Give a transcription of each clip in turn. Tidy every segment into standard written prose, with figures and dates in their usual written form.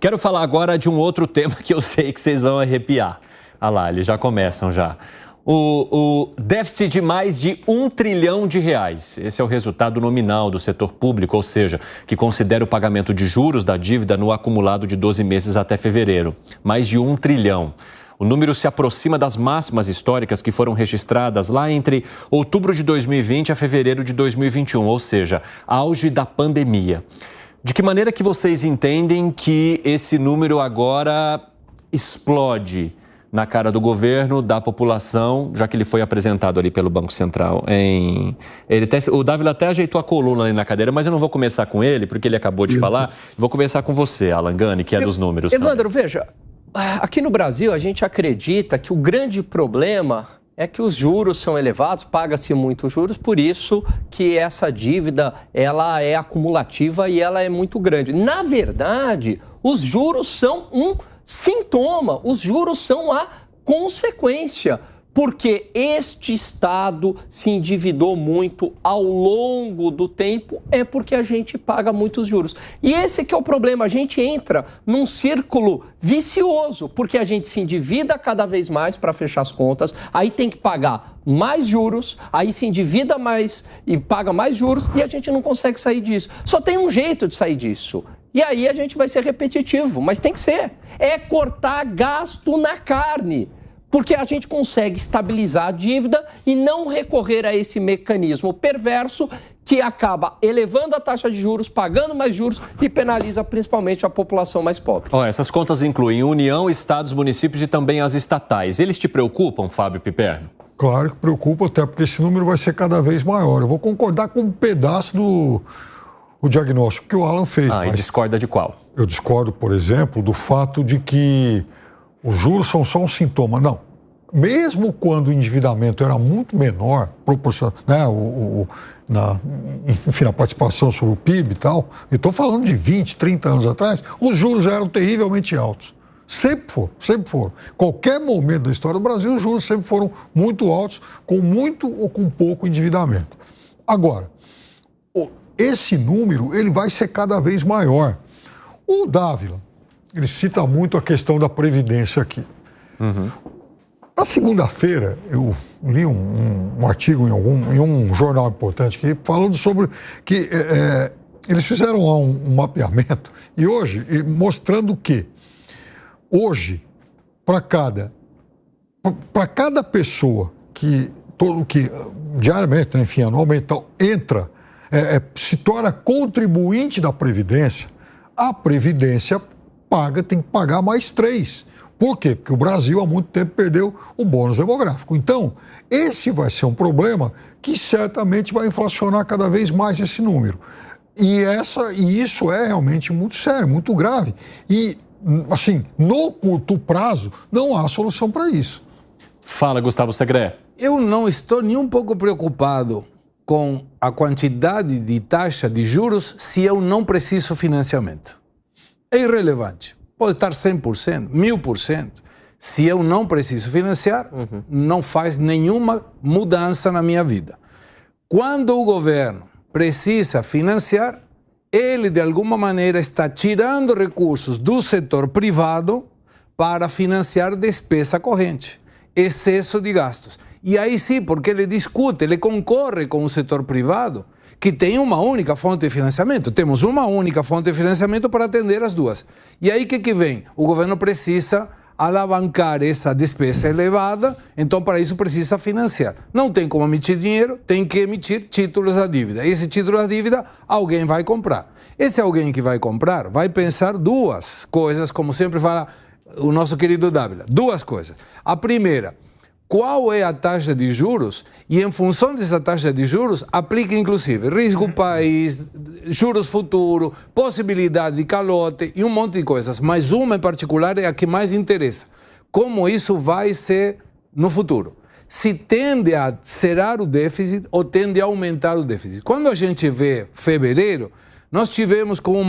Quero falar agora de um outro tema que eu sei que vocês vão arrepiar. Ah lá, eles já começam já. O déficit de mais de R$1 trilhão. Esse é o resultado nominal do setor público, ou seja, que considera o pagamento de juros da dívida no acumulado de 12 meses até fevereiro. Mais de R$1 trilhão. O número se aproxima das máximas históricas que foram registradas lá entre outubro de 2020 a fevereiro de 2021, ou seja, auge da pandemia. De que maneira que vocês entendem que esse número agora explode na cara do governo, da população, já que ele foi apresentado ali pelo Banco Central? O Dávila até ajeitou a coluna ali na cadeira, mas eu não vou começar com ele, porque ele acabou de falar. Vou começar com você, Alan Gani, que é dos números. Evandro, veja, aqui no Brasil a gente acredita que o grande problema é que os juros são elevados, paga-se muitos juros, por isso que essa dívida ela é acumulativa e ela é muito grande. Na verdade, os juros são um sintoma, os juros são a consequência, porque este Estado se endividou muito ao longo do tempo, é porque a gente paga muitos juros. E esse que é o problema, a gente entra num círculo vicioso, porque a gente se endivida cada vez mais para fechar as contas, aí tem que pagar mais juros, aí se endivida mais e paga mais juros e a gente não consegue sair disso. Só tem um jeito de sair disso. E aí a gente vai ser repetitivo, mas tem que ser. É cortar gasto na carne, porque a gente consegue estabilizar a dívida e não recorrer a esse mecanismo perverso que acaba elevando a taxa de juros, pagando mais juros e penaliza principalmente a população mais pobre. Essas contas incluem União, estados, municípios e também as estatais. Eles te preocupam, Fábio Piperno? Claro que preocupa, até porque esse número vai ser cada vez maior. Eu vou concordar com um pedaço do diagnóstico que o Alan fez. E discorda de qual? Eu discordo, por exemplo, do fato de que os juros são só um sintoma. Não. Mesmo quando o endividamento era muito menor, proporcional, né, enfim, a participação sobre o PIB e tal, eu estou falando de 20, 30 anos atrás, os juros eram terrivelmente altos. Sempre foram. Qualquer momento da história do Brasil, os juros sempre foram muito altos, com muito ou com pouco endividamento. Agora, esse número ele vai ser cada vez maior. O Dávila, ele cita muito a questão da Previdência aqui. Na segunda-feira, eu li um artigo em um jornal importante aqui, falando sobre que eles fizeram lá um mapeamento e hoje, mostrando que hoje, para cada pessoa que diariamente, enfim, anualmente, entra, se torna contribuinte da Previdência, a Previdência tem que pagar mais 3. Por quê? Porque o Brasil há muito tempo perdeu o bônus demográfico. Então, esse vai ser um problema que certamente vai inflacionar cada vez mais esse número. E isso é realmente muito sério, muito grave. E, assim, no curto prazo, não há solução para isso. Fala, Gustavo Segré. Eu não estou nem um pouco preocupado com a quantidade de taxa de juros se eu não preciso financiamento. É irrelevante. Pode estar 100%, 1000%. Se eu não preciso financiar, não faz nenhuma mudança na minha vida. Quando o governo precisa financiar, ele de alguma maneira está tirando recursos do setor privado para financiar despesa corrente, excesso de gastos. E aí sim, porque ele discute, ele concorre com o setor privado, que tem uma única fonte de financiamento. Temos uma única fonte de financiamento para atender as duas. E aí o que vem? O governo precisa alavancar essa despesa elevada, então para isso precisa financiar. Não tem como emitir dinheiro, tem que emitir títulos da dívida. Esse título da dívida alguém vai comprar. Esse alguém que vai comprar vai pensar duas coisas, como sempre fala o nosso querido Dávila. Duas coisas. A primeira, qual é a taxa de juros e, em função dessa taxa de juros, aplica inclusive risco país, juros futuro, possibilidade de calote e um monte de coisas. Mas uma em particular é a que mais interessa. Como isso vai ser no futuro? Se tende a zerar o déficit ou tende a aumentar o déficit. Quando a gente vê fevereiro, nós tivemos com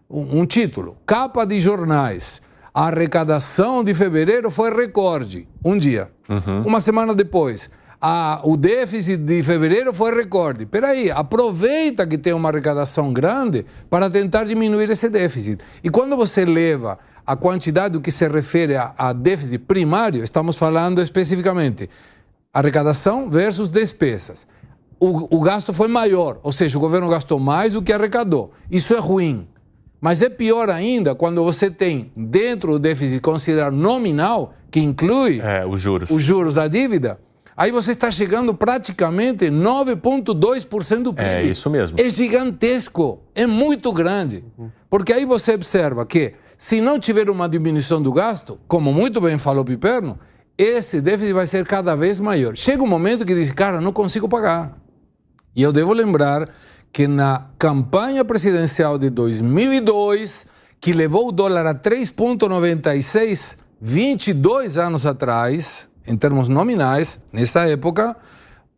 um título, capa de jornais. A arrecadação de fevereiro foi recorde, um dia. Uma semana depois, o déficit de fevereiro foi recorde. Espera aí, aproveita que tem uma arrecadação grande para tentar diminuir esse déficit. E quando você leva a quantidade do que se refere a déficit primário, estamos falando especificamente arrecadação versus despesas. O gasto foi maior, ou seja, o governo gastou mais do que arrecadou. Isso é ruim. Mas é pior ainda quando você tem dentro do déficit considerado nominal, que inclui os juros da dívida, aí você está chegando praticamente 9,2% do PIB. É isso mesmo. É gigantesco, é muito grande. Porque aí você observa que se não tiver uma diminuição do gasto, como muito bem falou Piperno, esse déficit vai ser cada vez maior. Chega um momento que diz, cara, não consigo pagar. E eu devo lembrar que na campanha presidencial de 2002, que levou o dólar a 3,96, 22 anos atrás, em termos nominais, nessa época,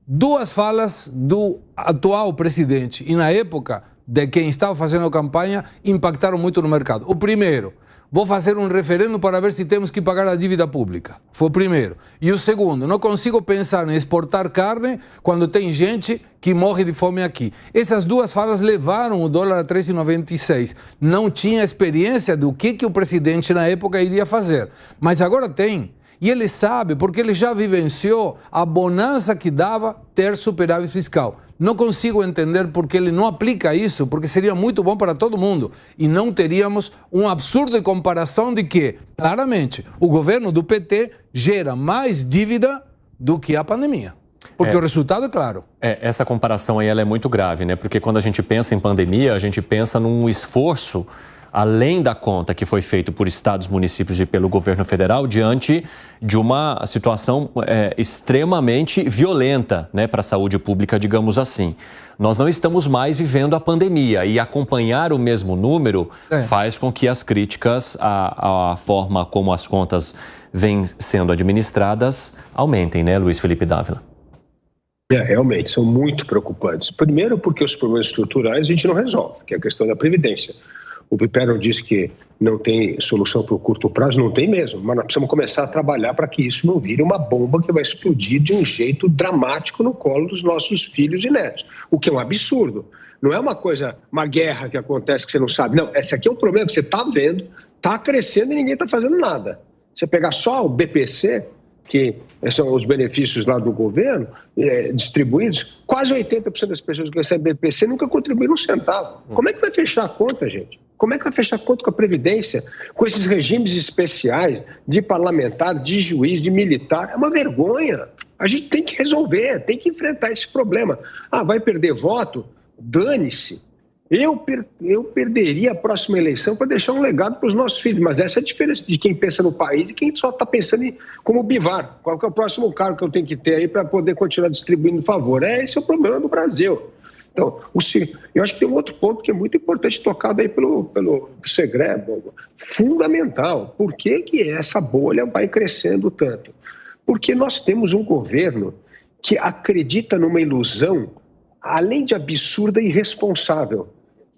duas falas do atual presidente e, na época, de quem estava fazendo a campanha, impactaram muito no mercado. O primeiro, vou fazer um referendo para ver se temos que pagar a dívida pública. Foi o primeiro. E o segundo, não consigo pensar em exportar carne quando tem gente que morre de fome aqui. Essas duas falas levaram o dólar a 3,96. Não tinha experiência do que o presidente na época iria fazer. Mas agora tem. E ele sabe, porque ele já vivenciou a bonança que dava ter superávit fiscal. Não consigo entender por que ele não aplica isso, porque seria muito bom para todo mundo. E não teríamos um absurdo de comparação de que, claramente, o governo do PT gera mais dívida do que a pandemia. Porque o resultado é claro. Essa comparação aí ela é muito grave, né? Porque quando a gente pensa em pandemia, a gente pensa num esforço além da conta que foi feito por estados, municípios e pelo governo federal diante de uma situação extremamente violenta, né, para a saúde pública, digamos assim. Nós não estamos mais vivendo a pandemia e acompanhar o mesmo número faz com que as críticas à forma como as contas vêm sendo administradas aumentem, né, Luiz Felipe Dávila? Realmente, são muito preocupantes. Primeiro porque os problemas estruturais a gente não resolve, que é a questão da Previdência. O Piperno disse que não tem solução para o curto prazo, não tem mesmo, mas nós precisamos começar a trabalhar para que isso não vire uma bomba que vai explodir de um jeito dramático no colo dos nossos filhos e netos, o que é um absurdo. Não é uma guerra que acontece que você não sabe. Não, esse aqui é um problema que você está vendo, está crescendo e ninguém está fazendo nada. Você pegar só o BPC, que são os benefícios lá do governo, distribuídos, quase 80% das pessoas que recebem BPC nunca contribuíram um centavo. Como é que vai fechar a conta, gente? Como é que vai fechar a conta com a Previdência? Com esses regimes especiais de parlamentar, de juiz, de militar? É uma vergonha. A gente tem que resolver, tem que enfrentar esse problema. Vai perder voto? Dane-se. Eu perderia a próxima eleição para deixar um legado para os nossos filhos, mas essa é a diferença de quem pensa no país e quem só está pensando como Bivar. Qual que é o próximo cargo que eu tenho que ter aí para poder continuar distribuindo favor? Esse é o problema do Brasil. Então, eu acho que tem um outro ponto que é muito importante, tocado aí pelo Segrebo, fundamental. Por que essa bolha vai crescendo tanto? Porque nós temos um governo que acredita numa ilusão, além de absurda e irresponsável,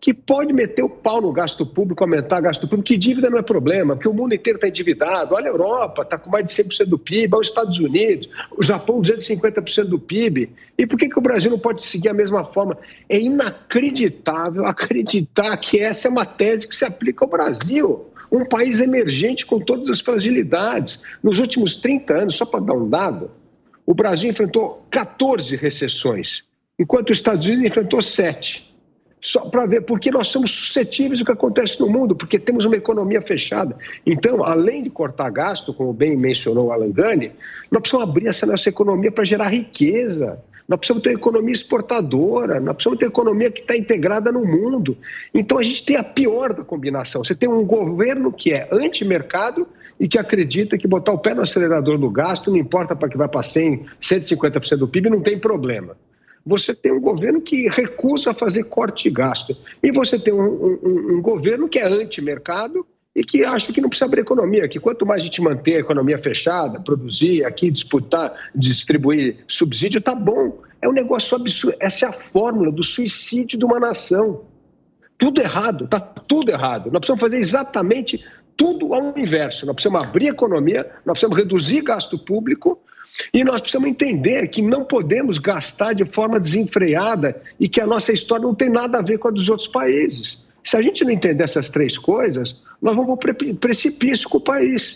que pode meter o pau no gasto público, aumentar o gasto público, que dívida não é problema, porque o mundo inteiro está endividado. Olha a Europa, está com mais de 100% do PIB, olha os Estados Unidos, o Japão 250% do PIB. E por que o Brasil não pode seguir a mesma forma? É inacreditável acreditar que essa é uma tese que se aplica ao Brasil, um país emergente com todas as fragilidades. Nos últimos 30 anos, só para dar um dado, o Brasil enfrentou 14 recessões, enquanto os Estados Unidos enfrentou 7. Só para ver, porque nós somos suscetíveis do que acontece no mundo, porque temos uma economia fechada. Então, além de cortar gasto, como bem mencionou o Alan Gani, nós precisamos abrir essa nossa economia para gerar riqueza. Nós precisamos ter uma economia exportadora, nós precisamos ter uma economia que está integrada no mundo. Então, a gente tem a pior da combinação. Você tem um governo que é anti-mercado e que acredita que botar o pé no acelerador do gasto, não importa para que vai para 100, 150% do PIB, não tem problema. Você tem um governo que recusa fazer corte de gasto. E você tem um governo que é anti-mercado e que acha que não precisa abrir economia, que quanto mais a gente manter a economia fechada, produzir aqui, disputar, distribuir subsídio, tá bom. É um negócio absurdo. Essa é a fórmula do suicídio de uma nação. Tudo errado, tá tudo errado. Nós precisamos fazer exatamente tudo ao inverso. Nós precisamos abrir a economia, nós precisamos reduzir gasto público, E nós precisamos entender que não podemos gastar de forma desenfreada e que a nossa história não tem nada a ver com a dos outros países. Se a gente não entender essas três coisas, nós vamos para o precipício com o país.